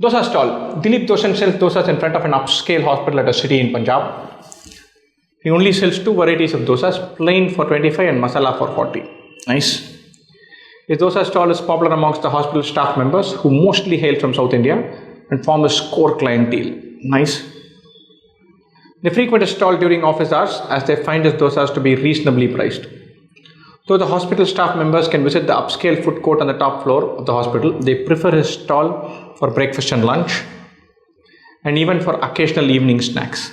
Dosa stall. Dilip Dosan sells dosas in front of an upscale hospital at a city in Punjab. He only sells two varieties of dosas, plain for 25 and masala for 40. Nice. His dosa stall is popular amongst the hospital staff members who mostly hail from South India and form his core clientele. Nice. They frequent his stall during office hours as they find his dosas to be reasonably priced. Though the hospital staff members can visit the upscale food court on the top floor of the hospital, they prefer his stall for breakfast and lunch and even for occasional evening snacks.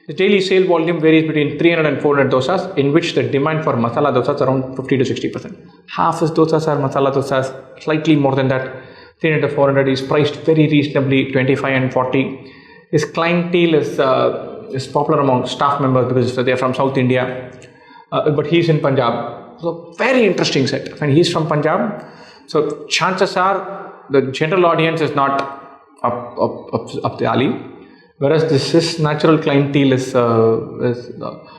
The daily sale volume varies between 300 and 400 dosas, in which the demand for masala dosas is around 50 to 60%. Half his dosas are masala dosas, slightly more than that. 300 to 400 is priced very reasonably, 25 and 40. His clientele is popular among staff members because they are from South India, but he's in Punjab. So very interesting set. And he's from Punjab, so chances are the general audience is not up the alley. Whereas his natural clientele is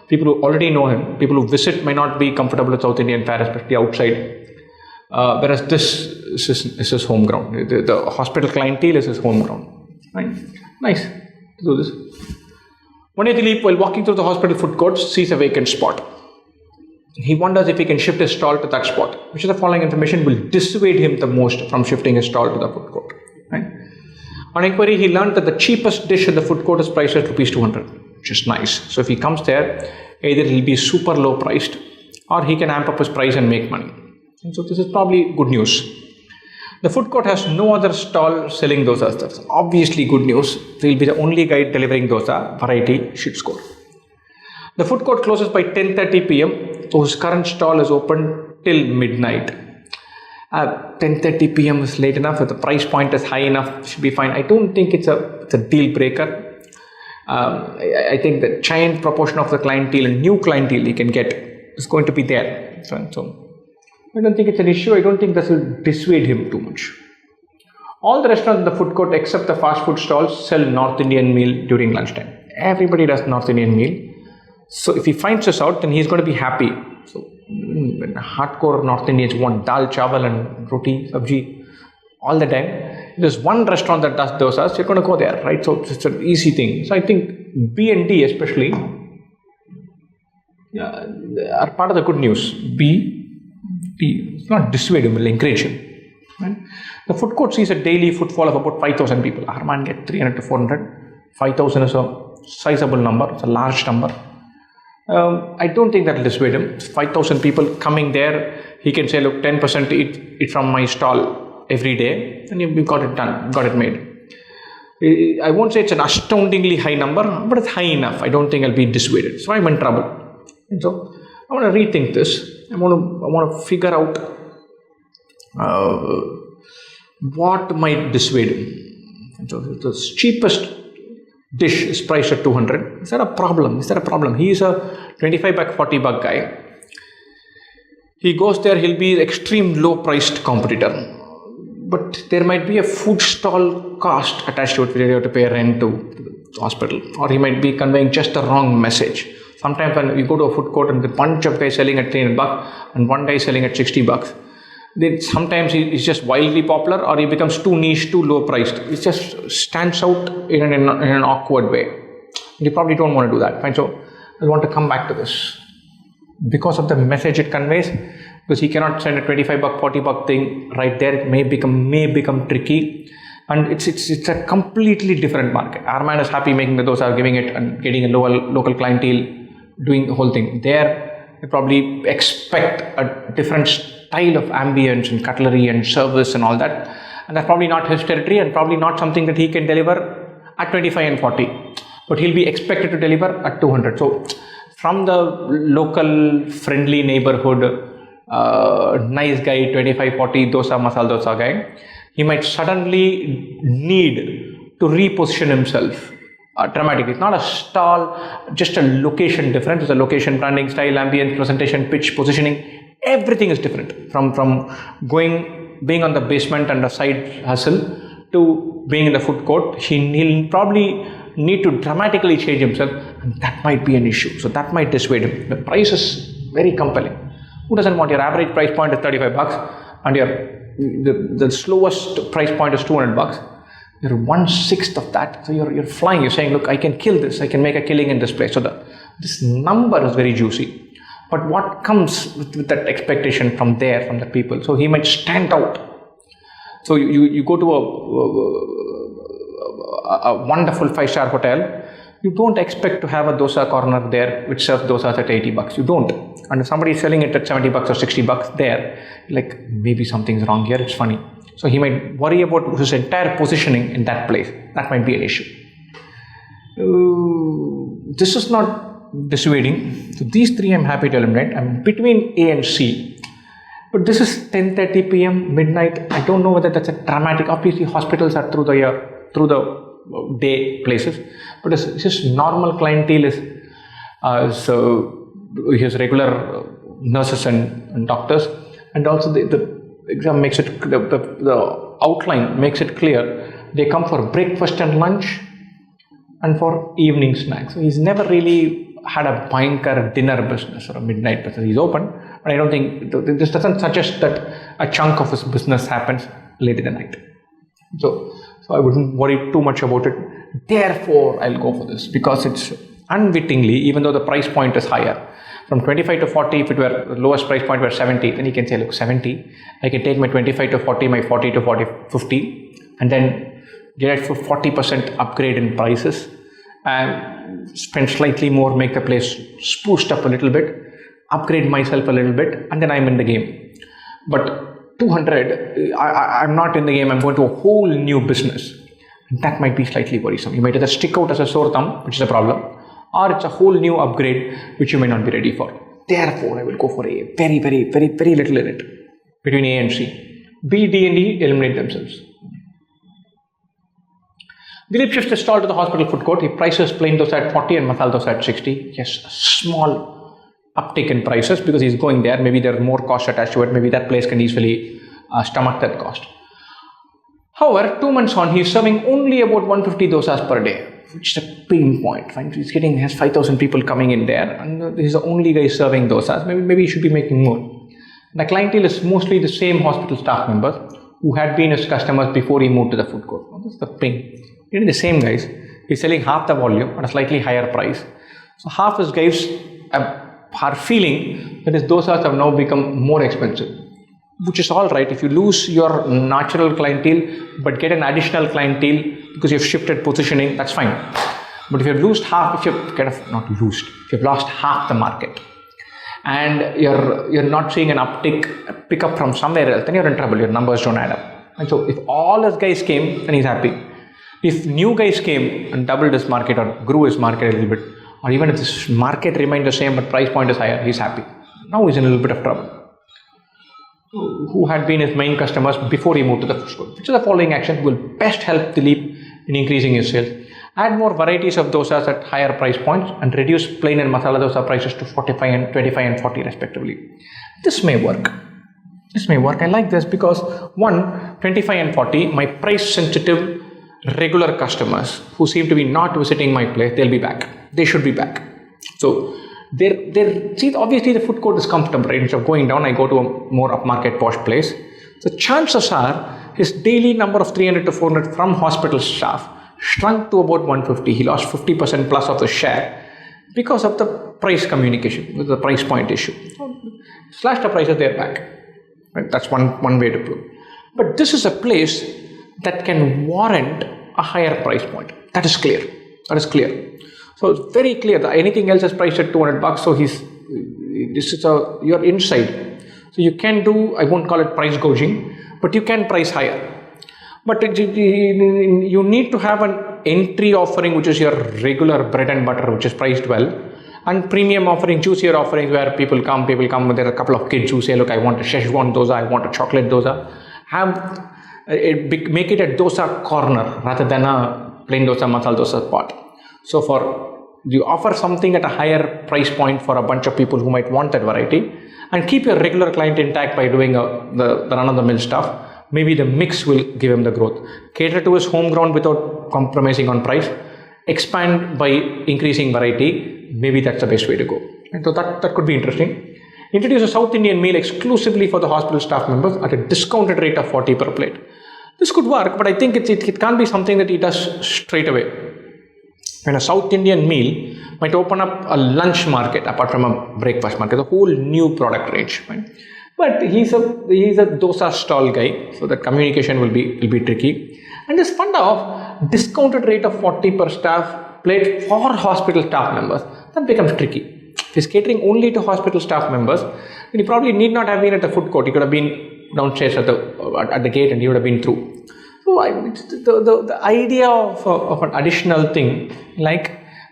people who already know him. People who visit may not be comfortable with South Indian fare, especially outside. Whereas this is his home ground. The hospital clientele is his home ground. Right? Nice. Do this. One day Dilip, while walking through the hospital food court, sees a vacant spot. He wonders if he can shift his stall to that spot. Which of the following information will dissuade him the most from shifting his stall to the food court? Right? On inquiry, he learned that the cheapest dish in the food court is priced at rupees 200, which is nice. So if he comes there, either he'll be super low priced or he can amp up his price and make money. And so this is probably good news. The food court has no other stall selling dosas. That's obviously good news. He'll be the only guy delivering dosa, variety, should score. The food court closes by 10:30 p.m. So his current stall is open till midnight. 10:30 p.m. is late enough. If the price point is high enough, should be fine. I don't think it's a deal breaker. I think the giant proportion of the clientele and new clientele he can get is going to be there. So I don't think it's an issue. I don't think this will dissuade him too much. All the restaurants in the food court except the fast food stalls sell North Indian meal during lunchtime. Everybody does North Indian meal. So if he finds this out, then he's going to be happy. So when hardcore North Indians want dal, chawal and roti, sabji all the time, there's one restaurant that does dosas, you're going to go there, right? So it's an easy thing. So I think B and D especially are part of the good news. B, it's not dissuade him, it will encourage him. Right? The food court sees a daily footfall of about 5,000 people. Arman get 300 to 400. 5,000 is a sizable number, it's a large number. I don't think that will dissuade him. 5,000 people coming there, he can say, look, 10% eat from my stall every day, and you've got it done, got it made. I won't say it's an astoundingly high number, but it's high enough. I don't think I'll be dissuaded. So I'm in trouble. And so I want to rethink this. I want to figure out what might dissuade him. And so the cheapest dish is priced at 200. Is that a problem? He's a 25 buck, 40 buck guy. He goes there, he'll be extreme low priced competitor. But there might be a food stall cost attached to it where you have to pay rent to the hospital. Or he might be conveying just the wrong message. Sometimes when you go to a food court and the bunch of guys selling at 300 bucks and one guy selling at 60 bucks, then sometimes he's just wildly popular or he becomes too niche, too low priced. It just stands out in an awkward way. You probably don't want to do that. Fine. So I want to come back to this. Because of the message it conveys, because he cannot send a 25 buck, 40 buck thing right there, it may become tricky. And it's a completely different market. Our man is happy making the dosa, giving it and getting a local clientele, doing the whole thing. There, they probably expect a different style of ambience and cutlery and service and all that. And that's probably not his territory and probably not something that he can deliver at 25 and 40. But he'll be expected to deliver at 200. So from the local friendly neighborhood, nice guy, 25, 40 dosa, masala dosa guy, he might suddenly need to reposition himself dramatically. It's not a stall, just a location difference. It's a location, branding, style, ambience, presentation, pitch, positioning. Everything is different from being on the basement and a side hustle to being in the food court. He'll probably need to dramatically change himself, and that might be an issue. So that might dissuade him. The price is very compelling. Who doesn't want? Your average price point is 35 bucks and the slowest price point is 200 bucks. You're 1/6 of that. So you're flying. You're saying, look, I can kill this. I can make a killing in this place. So this number is very juicy. But what comes with that expectation from the people? So he might stand out. So you go to a wonderful 5-star hotel. You don't expect to have a dosa corner there which serves dosas at $80. You don't. And if somebody is selling it at $70 or $60 there, like maybe something's wrong here. It's funny. So he might worry about his entire positioning in that place. That might be an issue. This is not dissuading. So these three I'm happy to eliminate. I'm between A and C. But this is 10:30 p.m. midnight. I don't know whether that's a dramatic. Obviously, hospitals are through the day places. But it's just normal clientele is his regular nurses and doctors, and also the exam makes it the outline makes it clear. They come for breakfast and lunch, and for evening snacks. So he's never really had a bhayankar dinner business or a midnight business. He's open, but I don't think this doesn't suggest that a chunk of his business happens late in the night. So I wouldn't worry too much about it. Therefore, I'll go for this because it's unwittingly, even though the price point is higher, from 25 to 40, if it were the lowest price point were 70, then you can say, look, 70, I can take my 25 to 40, my 40 to 50, and then get it for 40% upgrade in prices and spend slightly more, make the place spruced up a little bit, upgrade myself a little bit, and then I'm in the game. But 200, I'm not in the game, I'm going to a whole new business. That might be slightly worrisome. You might either stick out as a sore thumb, which is a problem, or it's a whole new upgrade which you may not be ready for. Therefore, I will go for A. Very, very, very, very little in it between A and C. B, D, and E eliminate themselves. Dilip shifts the stall to the hospital food court. He prices plain dosa at 40 and masala dosa at 60. Yes, a small uptick in prices because he's going there. Maybe there are more costs attached to it. Maybe that place can easily stomach that cost. However, 2 months on, he's serving only about 150 dosas per day, which is a pain point. He has 5,000 people coming in there, and he's the only guy serving dosas. Maybe he should be making more. The clientele is mostly the same hospital staff members who had been his customers before he moved to the food court. That's the thing. The same guys. He's selling half the volume at a slightly higher price. So half his guys are feeling that his dosas have now become more expensive, which is all right if you lose your natural clientele but get an additional clientele because you've shifted positioning. That's fine. But if you've lost half, if you've lost half the market and you're not seeing an uptick, pick up from somewhere else, then you're in trouble. Your numbers don't add up. And so if all his guys came, then he's happy. If new guys came and doubled his market or grew his market a little bit, or even if this market remained the same but price point is higher, he's happy. Now he's in a little bit of trouble. Who had been his main customers before he moved to the food court? Which of the following actions will best help Dilip in increasing his sales? Add more varieties of dosas at higher price points and reduce plain and masala dosa prices to 45 and 25 and 40 respectively. This may work. I like this because 25 and 40, my price sensitive regular customers who seem to be not visiting my place, they'll be back. They should be back. So see, obviously the food court is comfortable, right? Instead of going down, I go to a more upmarket posh place. So chances are his daily number of 300 to 400 from hospital staff shrunk to about 150. He lost 50% plus of the share because of the price communication, the price point issue. Slash the prices, they're back. Right? That's one way to prove. But this is a place that can warrant a higher price point. That is clear. So it's very clear that anything else is priced at $200. So you're inside. So you can do, I won't call it price gouging, but you can price higher. But you need to have an entry offering, which is your regular bread and butter, which is priced well, and premium offering, juicier offerings where people come, there are a couple of kids who say, look, I want a Szechuan dosa, I want a chocolate dosa. Make it a dosa corner rather than a plain dosa, masala dosa pot. So you offer something at a higher price point for a bunch of people who might want that variety, and keep your regular client intact by doing the run-of-the-mill stuff. Maybe the mix will give him the growth. Cater to his home ground without compromising on price. Expand by increasing variety. Maybe that's the best way to go. And so that could be interesting. Introduce a South Indian meal exclusively for the hospital staff members at a discounted rate of 40 per plate. This could work, but I think it can't be something that he does straight away. When a South Indian meal might open up a lunch market apart from a breakfast market, a whole new product range. Right? But he's a dosa stall guy, so that communication will be tricky. And this fund of discounted rate of 40 per staff plate for hospital staff members, that becomes tricky. If he's catering only to hospital staff members, then he probably need not have been at the food court. He could have been downstairs at the gate and he would have been through. So the idea of an additional thing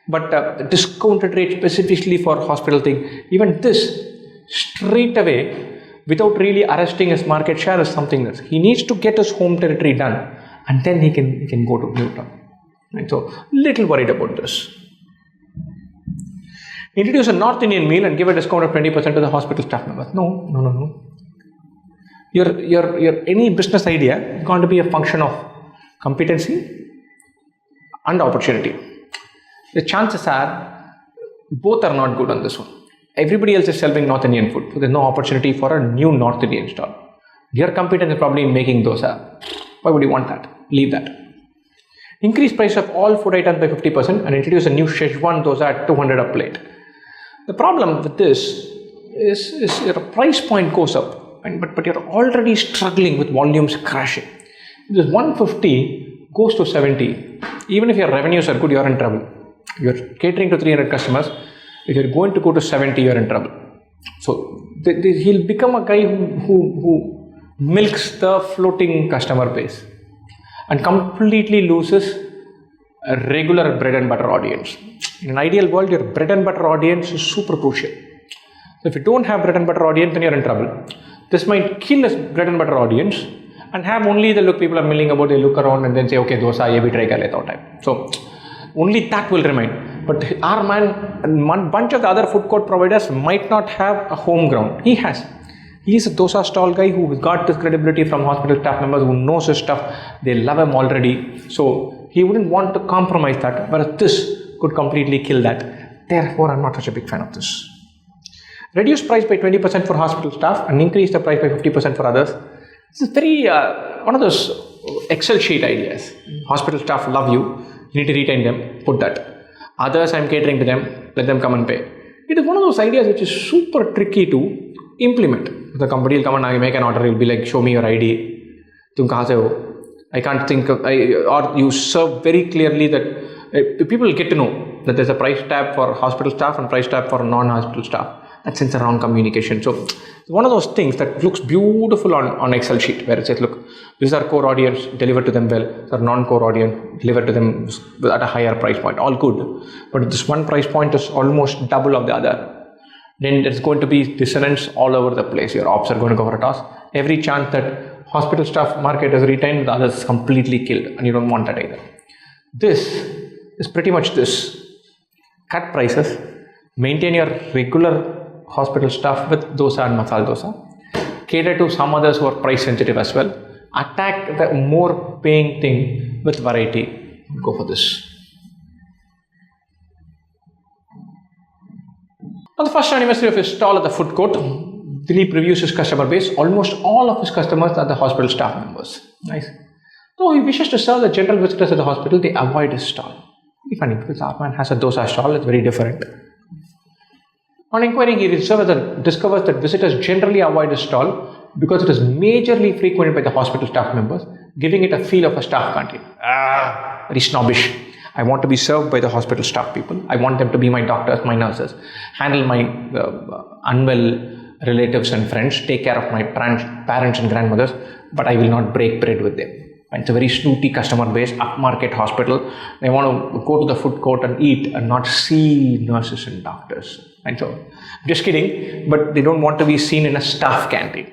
but discounted rate specifically for hospital thing, even this straight away without really arresting his market share is something that he needs to get his home territory done, and then he can go to Newton. Right? So little worried about this. Introduce a North Indian meal and give a discount of 20% to the hospital staff members. No. Your any business idea is going to be a function of competency and opportunity. The chances are both are not good on this one. Everybody else is selling North Indian food, so there's no opportunity for a new North Indian stall. Your competence is probably making dosa. Why would you want that? Leave that. Increase price of all food items by 50% and introduce a new Szechuan dosa at 200 a plate. The problem with this is your price point goes up. But you're already struggling with volumes crashing. If this 150 goes to 70, even if your revenues are good, you're in trouble. You're catering to 300 customers. If you're going to go to 70, you're in trouble. So he'll become a guy who milks the floating customer base and completely loses a regular bread and butter audience. In an ideal world, your bread and butter audience is super crucial. So if you don't have bread and butter audience, then you're in trouble. This might kill his bread and butter audience and have only the look people are milling about. They look around and then say, okay, dosa, ye bhi try kar leta hu type. So only that will remain. But our man and one bunch of the other food court providers might not have a home ground. He has. He is a dosa stall guy who has got this credibility from hospital staff members who knows his stuff. They love him already. So he wouldn't want to compromise that. Whereas this could completely kill that. Therefore, I'm not such a big fan of this. Reduce price by 20% for hospital staff and increase the price by 50% for others. This is very one of those Excel sheet ideas. Hospital staff love you. You need to retain them. Put that. Others, I'm catering to them. Let them come and pay. It is one of those ideas which is super tricky to implement. The company will come and make an order. He'll be like, show me your ID. Tum kahan se ho? I can't think of. Or you serve very clearly that people will get to know that there's a price tab for hospital staff and price tab for non-hospital staff. That sends a wrong communication. So it's one of those things that looks beautiful on Excel sheet where it says, look, this is our core audience, deliver to them well. This is our non-core audience, deliver to them at a higher price point. All good. But if this one price point is almost double of the other, then there's going to be dissonance all over the place. Your ops are going to go for a toss. Every chance that hospital staff market is retained, the others is completely killed, and you don't want that either. This is pretty much this. Cut prices, maintain your regular hospital staff with dosa and masala dosa, cater to some others who are price sensitive as well, attack the more paying thing with variety. Go for this. On the first anniversary of his stall at the food court, Dilip reviews his customer base. Almost all of his customers are the hospital staff members. Nice. Though he wishes to serve the general visitors at the hospital, they avoid his stall. Very funny because our man has a dosa stall, it's very different. On inquiring, he discovers that visitors generally avoid his stall because it is majorly frequented by the hospital staff members, giving it a feel of a staff canteen. Very snobbish. I want to be served by the hospital staff people. I want them to be my doctors, my nurses, handle my unwell relatives and friends, take care of my parents and grandmothers, but I will not break bread with them. And it's a very snooty customer base, upmarket hospital. They want to go to the food court and eat and not see nurses and doctors. And so, just kidding, but they don't want to be seen in a staff canteen.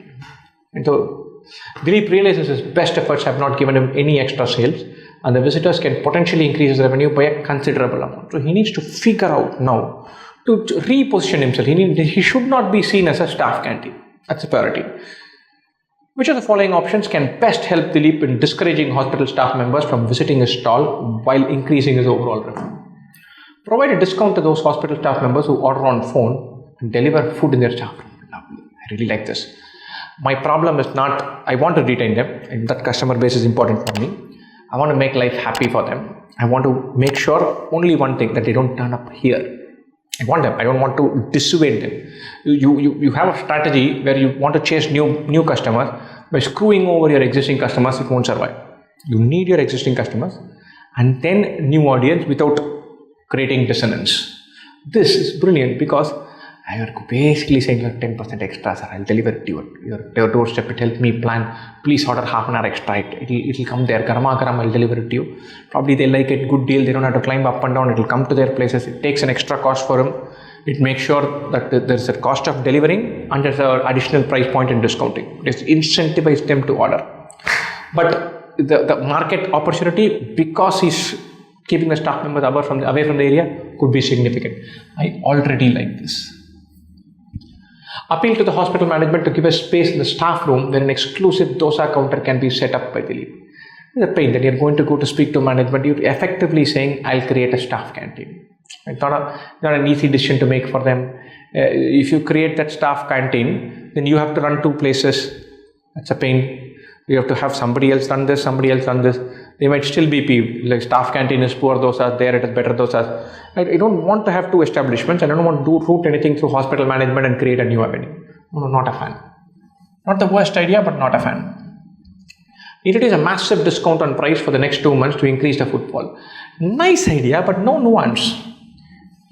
And so, Dilip realizes his best efforts have not given him any extra sales, and the visitors can potentially increase his revenue by a considerable amount. So, he needs to figure out now to reposition himself. He should not be seen as a staff canteen. That's a priority. Which of the following options can best help Dilip in discouraging hospital staff members from visiting his stall while increasing his overall revenue? Provide a discount to those hospital staff members who order on phone and deliver food in their staff room. I really like this. My problem is not, I want to retain them, and that customer base is important for me. I want to make life happy for them. I want to make sure only one thing, that they don't turn up here. I want them. I don't want to dissuade them. You have a strategy where you want to chase new customers. By screwing over your existing customers, it won't survive. You need your existing customers and then new audience without creating dissonance. This is brilliant because you're basically saying, 10% extra, sir. I'll deliver it to your doorstep. It helped me plan. Please order half an hour extra. It'll come there. Karma karam, I'll deliver it to you. Probably they like it. Good deal. They don't have to climb up and down. It'll come to their places. It takes an extra cost for them. It makes sure that there's a cost of delivering and there's an additional price point in discounting. It incentivizes them to order. But the market opportunity, because he's keeping the staff members away from the area, could be significant. I already like this. Appeal to the hospital management to give a space in the staff room where an exclusive dosa counter can be set up by the lead. The pain that you're going to go to speak to management, you're effectively saying, I'll create a staff canteen. It's not an easy decision to make for them. If you create that staff canteen, then you have to run two places. That's a pain. You have to have somebody else run this, somebody else run this. They might still be peeved. Like staff canteen is poor dosas, there it is better dosas. I don't want to have two establishments. I don't want to route anything through hospital management and create a new avenue. No, not a fan. Not the worst idea, but not a fan. Introduce a massive discount on price for the next 2 months to increase the footfall. Nice idea, but no nuance.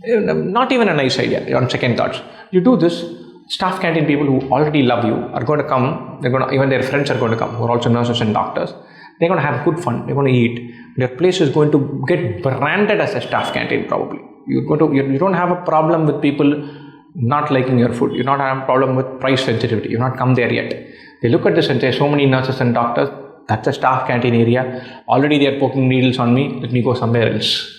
Not even a nice idea on second thoughts. You do this, staff canteen people who already love you are going to come. Even their friends are going to come, who are also nurses and doctors. They're going to have good fun. They're going to eat. Their place is going to get branded as a staff canteen probably. You don't have a problem with people not liking your food. You don't have a problem with price sensitivity. You've not come there yet. They look at this and say, so many nurses and doctors, that's a staff canteen area. Already they are poking needles on me. Let me go somewhere else.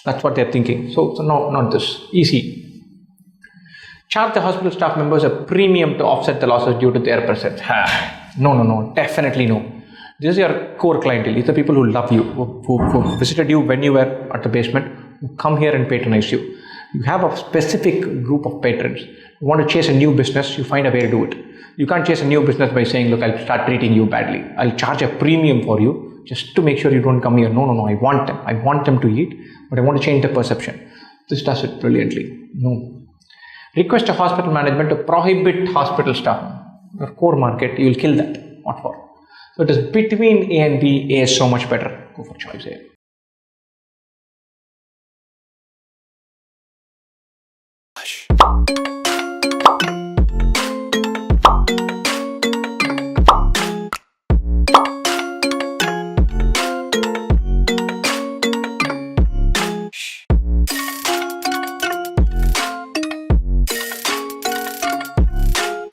That's what they're thinking. So no, not this. Easy. Charge the hospital staff members a premium to offset the losses due to their presence. No, definitely no. This is your core clientele. These are people who love you, who visited you when you were at the basement, who come here and patronize you. You have a specific group of patrons. You want to chase a new business, you find a way to do it. You can't chase a new business by saying, look, I'll start treating you badly. I'll charge a premium for you just to make sure you don't come here. No, I want them. I want them to eat, but I want to change the perception. This does it brilliantly. No. Request a hospital management to prohibit hospital staff. Your core market, you will kill that. What for? So it is between A and B. A is so much better. Go for choice A.